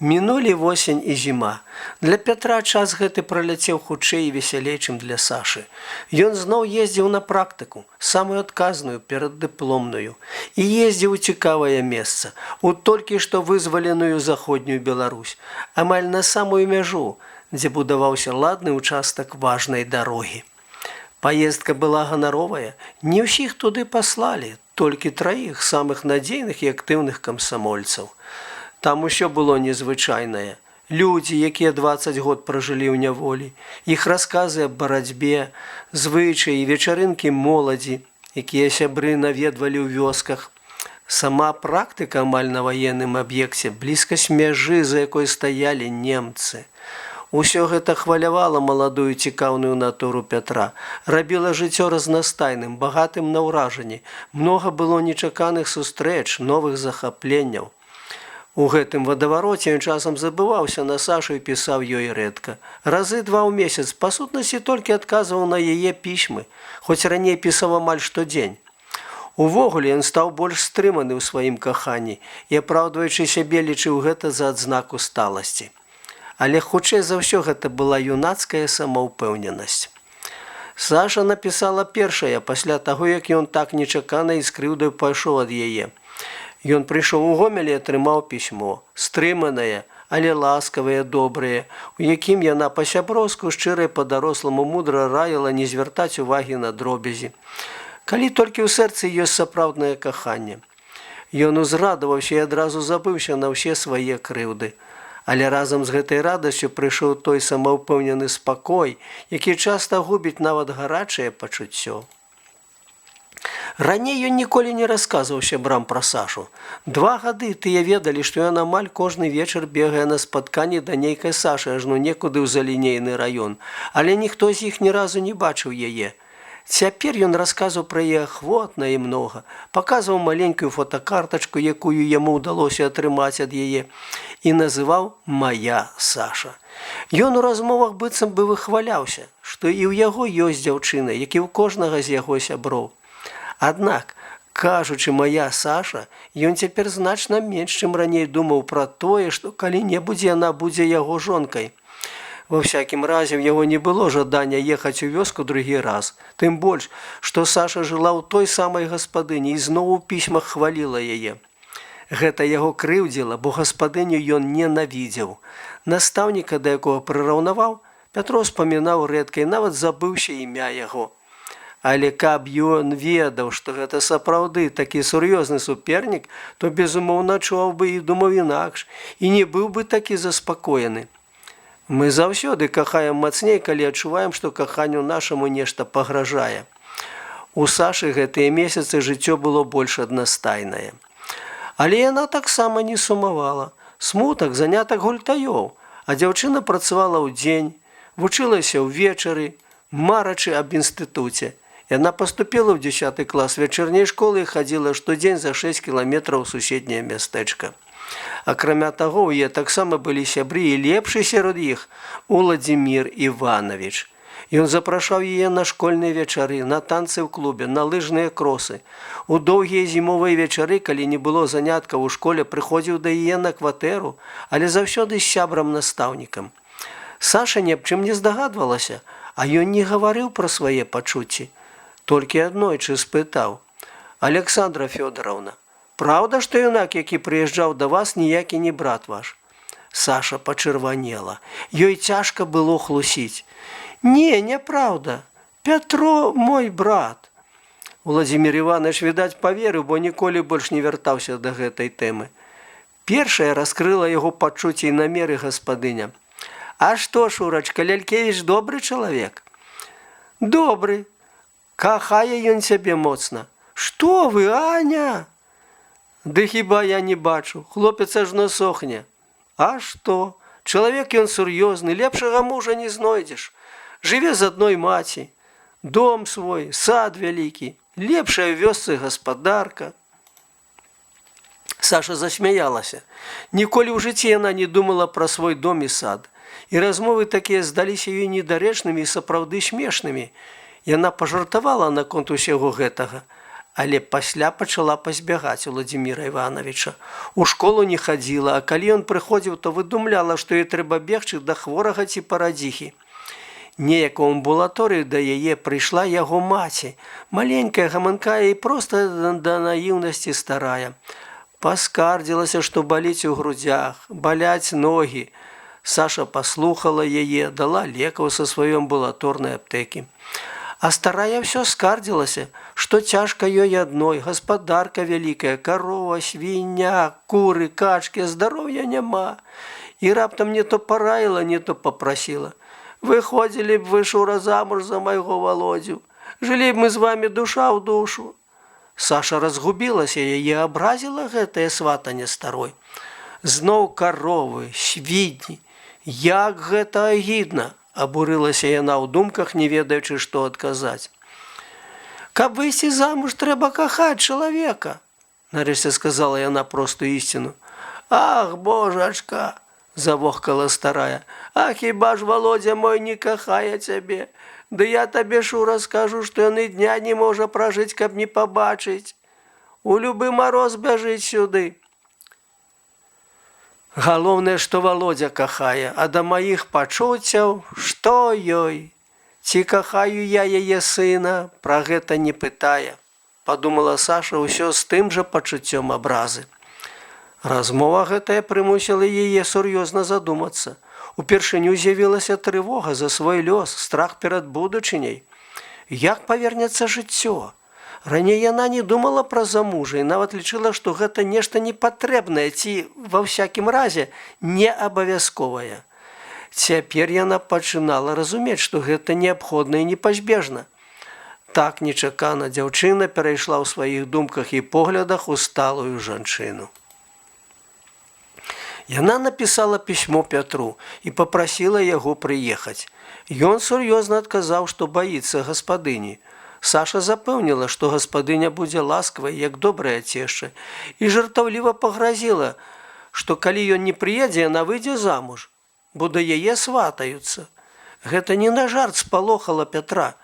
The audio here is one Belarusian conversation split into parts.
Мінулі восень і зіма. Для Пятра час гэты праляцеў хутчэй і весялей, чым для Сашы. Ён зноў ездзіў на практыку, самую адказную, пераддыпломную, і ездзіў у цікавае месца, у толькі што вызваленую заходнюю Беларусь, амаль на самую мяжу, дзе будаваўся ладны ўчастак важнай дарогі. Паездка была ганаровая, не ўсіх туды паслалі, толькі траіх самых надзейных і актыўных камсамольцаў. Там усё было незвычайнае. Людзі, якія 20 год пражылі ў няволі, іх расказы аб барацьбе, звычаі і вечарынкі моладзі, якія сябры наведвалі ў вёсках. Сама практыка амаль на ваенным аб'екце, блізкасць мяжы, за якой стаялі немцы. Усё гэта хвалявала маладую цікаўную натуру Пятра, рабіла жыццё разнастайным, багатым на ўражанні. Многа было нечаканых сустрэч, новых захапленняў. У гэтым вадавароце ён часам забываўся на Сашу і пісаў ёй рэдка. Разы 2 ў месяц, па сутнасці толькі адказваў на яе пісьмы, хоць раней пісаў амаль штодзень. Увогуле ён стаў больш стрыманы ў сваім каханні і, апраўдваючы сябе, лічыў гэта за адзнаку сталасці. Але хутчэй за ўсё гэта была юнацкая самаўпэўненасць. Саша напісала першая пасля таго, як ён так нечакана і з крыўдаю пайшоў ад яе. Ён прыйшоў у Гомель і атрымаў пісьмо, стрыманае, але ласкавае, добрае, у якім яна па-сяброўску шчыра і па-даросламу мудра раіла не звяртаць увагі на дробязі. Калі толькі ў сэрцы ёсць сапраўднае каханне. Ён узрадаваўся і адразу забыўся на ўсе свае крыўды. Але разам з гэтай радасцю прыйшоў той самаўпэўнены спакой, які часта губіць нават гарачае пачуццё. Раней ён ніколі не расказваў сябрам пра Сашу. 2 гады тыя ведалі, што ён амаль кожны вечар бегае на спатканні да нейкай Сашы, аж некуды ў залінейны раён, але ніхто з іх ні разу не бачыў яе. Цяпер ён расказваў пра яе ахвотна і многа, паказваў маленькую фотакартачку, якую яму ўдалося атрымаць ад яе, і называў «Мая Саша». Ён у размовах быццам бы выхваляўся, што і ў яго ёсць дзяўчына, як і ў кожнага з яго сяброў. Аднак, кажучы «Мая Саша», ён цяпер значна менш, чым раней думаў пра тое, што калі-небудзь яна будзе яго жонкай. Ва всякім разе, у яго не было жадання ехаць у вёску другі раз. Тым больш, што Саша жыла ў той самай гаспадыні і зноў у пісьмах хваліла яе. Гэта яго крыўдзіла, бо гаспадыню ён ненавідзеў. Настаўніка, да якога прыраўнаваў, Пятро спамінаў рэдка і нават забыўся імя яго. Але каб ён ведаў, што гэта сапраўды такі сур'ёзны супернік, то безумоўна чуў бы і думаў інакш, і не быў бы такі заспакоены. Мы заўсёды кахаем мацней, калі адчуваем, што каханню нашаму нешта пагражае. У Сашы гэтыя месяцы жыццё было больш аднастайнае. Але яна таксама не сумавала. Смутак, занятак гультаёў, а дзяўчына працавала ўдзень, вучылася ўвечары, марачы аб інстытуце. Яна паступіла ў 10 клас вечарняй школы і хадзіла штодзень за 6 кіламетраў у суседняе мястэчка. Акрамя таго, у яе таксама былі сябры і лепшы сярод іх Уладзімір Іванович. Ён запрашаў яе на школьныя вечары, на танцы ў клубе, на лыжныя кросы. У доўгія зімовыя вечары, калі не было заняткаў у школе, прыходзіў да яе на кватэру, але заўсёды з сябрам-настаўнікам. Саша ні аб чым не здагадвалася, а ён не гаварыў пра свае пачуцці. Толькі аднойчы спытаў: «Александра Фёдоровна, праўда, што юнак, які прыязджаў да вас, ніякі не брат ваш?» Саша пачырванела. Ёй цяжка было хлусіць. «Не, няпраўда. Пятро мой брат». Уладзімір Іванович, відаць, паверыў, бо ніколі больш не вяртаўся да гэтай тэмы. Першая раскрыла яго пачуцці і намеры гаспадыня. «А што, Шурачка, Лялькевіч добры чалавек?» «Добры. Кахае ён цябе моцна». «Што вы, Аня?» «Ды хіба я не бачу, хлопец ажно сохне». «А што? Чалавек ён сур'ёзны, лепшага мужа не знойдзеш. Жыве з адной маці, дом свой, сад вялікі, лепшая ў вёсцы гаспадарка». Саша засмяялася. Ніколі ў жыцці яна не думала пра свой дом і сад. І размовы такія здаліся ёй недарэчнымі і сапраўды смешнымі. Яна пажартавала наконт усяго гэтага, але пасля пачала пазбягаць Уладзіміра Івановича. У школу не хадзіла, а калі ён прыходзіў, то выдумляла, што ёй трэба бегчы да хворага ці парадзіхі. Неяк у амбулаторыю да яе прыйшла яго маці, маленькая, гаманкая і проста да наіўнасці старая. Паскардзілася, што баліць у грудзях, баляць ногі. Саша паслухала яе, дала лекаў са сваёй амбулаторнай аптэкі. А старая ўсё скардзілася, што цяжка ёй адной, гаспадарка вялікая, карова, свіння, куры, качкі, здароўя няма. І раптам не то параіла, не то папрасіла. Выходзілі б вы, Шура, замуж за майго Володзю. Жылі б мы з вамі душа ў душу. Саша разгубілася, яе абразіла гэтае сватанне старой. Зноў каровы, свінні. Як гэта агідна! Абурылася яна ў думках, не ведаючы, што адказаць. «Каб выйсці замуж, трэба кахаць чалавека», нарэшце сказала яна простую ісціну. «Ах, божачка!» завохкала старая. «А хіба ж Володя мой не кахае цябе? Ды я табе, Шура, скажу, што ён і дня не можа пражыць, каб не пабачыць. У любы мароз бяжыць сюды. Галоўнае, што Володя кахае, а да маіх пачуццяў, што ёй? Ці кахаю я яе сына, пра гэта не пытае», падумала Саша ўсё з тым жа пачуццём абразы. Размова гэтая прымусіла яе сур'ёзна задумацца. Упершыню з'явілася трывога за свой лёс, страх перад будучыняй. Як павернецца жыццё? Раней яна не думала пра замужжа і нават лічыла, што гэта нешта непатрэбнае ці, ва ўсякім разе, неабавязковае. Цяпер яна пачынала разумець, што гэта неабходна і непазбежна. Так нечакана дзяўчына перайшла ў сваіх думках і поглядах у сталую жанчыну. Яна напісала пісьмо Пятру і папрасіла яго прыехаць. Ён сур'ёзна адказаў, што баіцца гаспадыні. Саша запэўніла, што гаспадыня будзе ласкавай, як добрая цешча, і жартаўліва пагразіла, што калі ён не прыедзе, яна выйдзе замуж, бо да яе сватаюцца. Гэта не на жарт спалохала Пятра.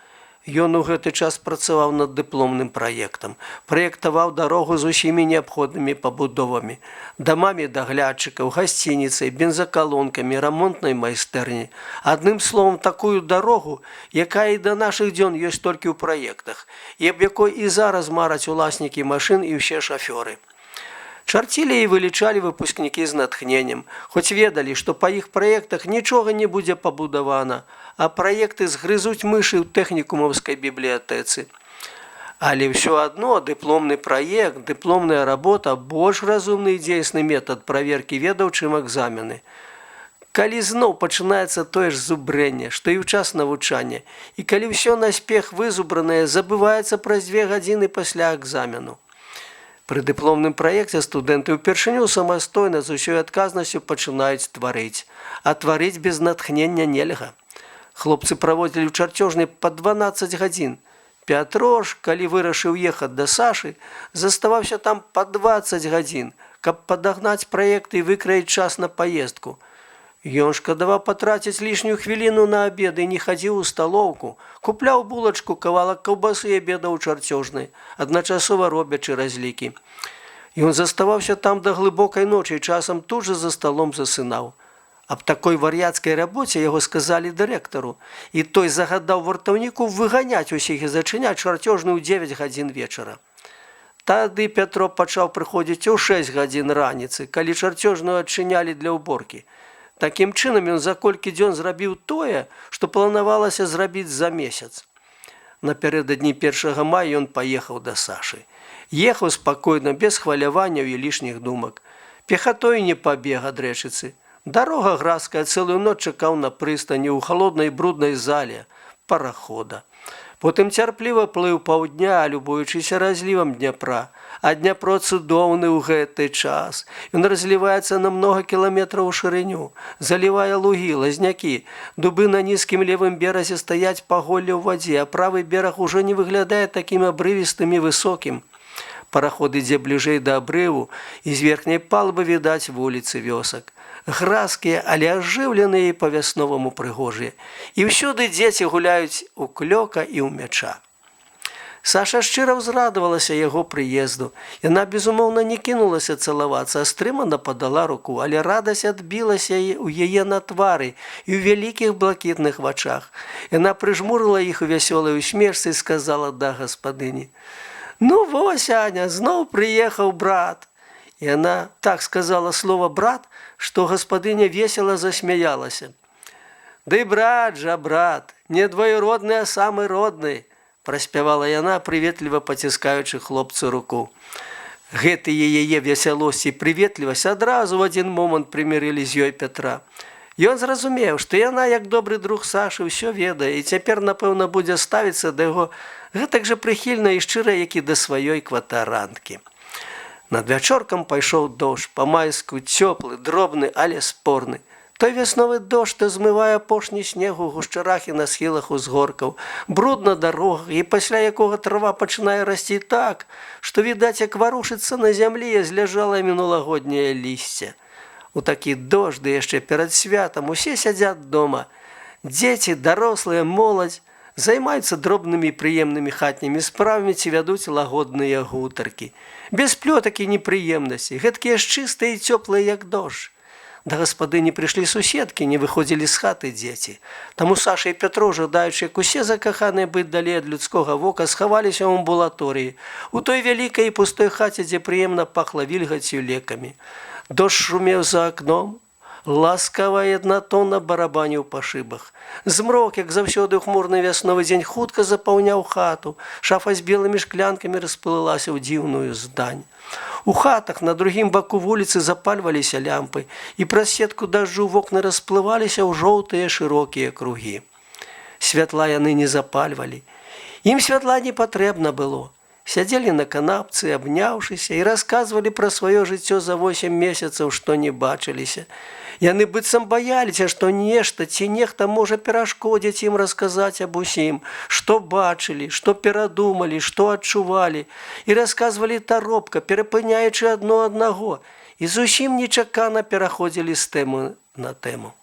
Ён у гэты час працаваў над дыпломным праектам, праектаваў дарогу з усімі неабходнымі пабудовамі, дамамі даглядчыкаў, гасцініцай, бензакалонкамі, рамонтнай майстэрні. Адным словам, такую дарогу, якая і да нашых дзён ёсць толькі ў праектах, і аб якой і зараз мараць уласнікі машын і ўсе шафёры. Чарцілі і вылічалі выпускнікі з натхненнем, хоць ведалі, што па іх праектах нічога не будзе пабудавана, а праекты згрызуць мышы ў тэхнікумаўскай бібліятэцы. Але ўсё адно дыпломны праект, дыпломная работа больш разумны і дзейсны метад праверкі ведаў, чым экзамены. Калі зноў пачынаецца тое ж зубрэнне, што і ў час навучання, і калі ўсё наспех вызубранае забываецца праз 2 гадзіны пасля экзамену. Пры дыпломным праекце студэнты ўпершыню самастойна з усёй адказнасцю пачынаюць тварыць, а тварыць без натхнення нельга. Хлопцы праводзілі ў чарцёжнай па 12 гадзін. Пятро ж, калі вырашыў ехаць да Сашы, заставаўся там па 20 гадзін, каб падагнаць праект і выкраіць час на паездку. Ён шкадаваў патраціць лішнюю хвіліну на абед і не хадзіў у сталоўку, купляў булачку, кавалак каўбасы і абедаў у чарцёжнай, адначасова робячы разлікі. Ён заставаўся там да глыбокай ночы і часам тут жа за сталом засынаў. Аб такой вар'яцкай рабоце яго сказалі дырэктару, і той загадаў вартаўніку выганяць усіх і зачыняць чарцёжную ў 9 гадзін вечара. Тады Пятро пачаў прыходзіць у 6 гадзін раніцы, калі чарцёжную адчынялі для ўборкі. Такім чынам ён за колькі дзён зрабіў тое, што планавалася зрабіць за месяц. Напярэдадні 1 мая ён паехаў да Сашы. Ехаў спакойна, без хваляванняў і лішніх думак. Пехатой не пабег ад рэчыцы. Дарога гразкая, цэлую ноч чакаў на прыстані ў халоднай бруднай зале парахода. Потым цярпліва плыў паўдня, любуючыся разлівам Дняпра. А Дняпро цудоўны ў гэты час. Ён разліваецца на многа кіламетраў у шырыню, залівае лугі, лазнякі. Дубы на нізкім левым беразе стаяць паголле ў вадзе, а правы бераг ужо не выглядае такім абрывістым і высокім. Параход ідзе бліжэй да абрыву, і з верхняй палубы відаць вуліцы вёсак. Гразкія, але ажыўленыя і па-вясноваму прыгожыя. І ўсюды дзеці гуляюць у клёка і ў мяча. Саша шчыра ўзрадавалася яго прыезду. Яна, безумоўна, не кінулася цалавацца, а стрымана падала руку, але радасць адбілася ў яе на твары і ў вялікіх блакітных вачах. Яна прыжмурыла іх у вясёлай усмешцы і сказала да гаспадыні: «Ну вось, Аня, зноў прыехаў брат». Яна так сказала слова «брат», што гаспадыня весела засмяялася. «Ды брат жа, брат, не двоюродны, а самы родны», праспявала яна, прыветліва паціскаючы хлопцу руку. Гэтыя яе весялосць і прыветлівасць адразу ў адзін момант прымірылі з ёй Пятра. Ён зразумеў, што яна, як добры друг Сашы, ўсё ведае і цяпер, напэўна, будзе ставіцца да яго гэтак жа прыхільна і шчыра, як і да сваёй кватаранткі. Над вячоркам пайшоў дождж, па-майску цёплы, дробны, але спорны. Той вясновы дождж, што змывае апошні снег у гушчарах і на схілах узгоркаў, бруд на дарогах, і пасля якога трава пачынае расці так, што відаць, як варушыцца на зямлі зляжалае мінулагодняе лісце. У такі дождж, ды яшчэ перад святам, усе сядзяць дома. Дзеці, дарослыя, моладзь займаюцца дробнымі прыемнымі хатнімі справамі ці вядуць лагодныя гутаркі. Без плётак і непрыемнасці, гэткія ж чыстыя і цёплыя, як дождж. Да гаспадыні прыйшлі суседкі, не выходзілі з хаты дзеці. Таму Саша і Пятро, жадаючы, як усе закаханыя быць далей ад людскога вока, схаваліся ў амбулаторыі, у той вялікай і пустой хаце, дзе прыемна пахла вільгаццю лекамі. Дождж шумеў за акном, ласкава і аднатонна барабаніў па шыбах. Змрок, як заўсёды ў хмурны вясновы дзень, хутка запаўняў хату. Шафа з белымі шклянкамі расплылася ў дзіўную здань. У хатах на другім баку вуліцы запальваліся лямпы, і праз сетку дажджу вокны расплываліся ў жоўтыя шырокія кругі. Святла яны не запальвалі. Ім святла не патрэбна было. Сядзелі на канапцы, абняўшыся, і расказвалі пра сваё жыццё за 8 месяцаў, што не бачыліся. Яны быццам баяліся, што нешта ці нехта можа перашкодзіць ім расказаць аб усім, што бачылі, што перадумалі, што адчувалі, і расказвалі таропка, перапыняючы адно аднаго, і зусім нечакана пераходзілі з тэмы на тэму.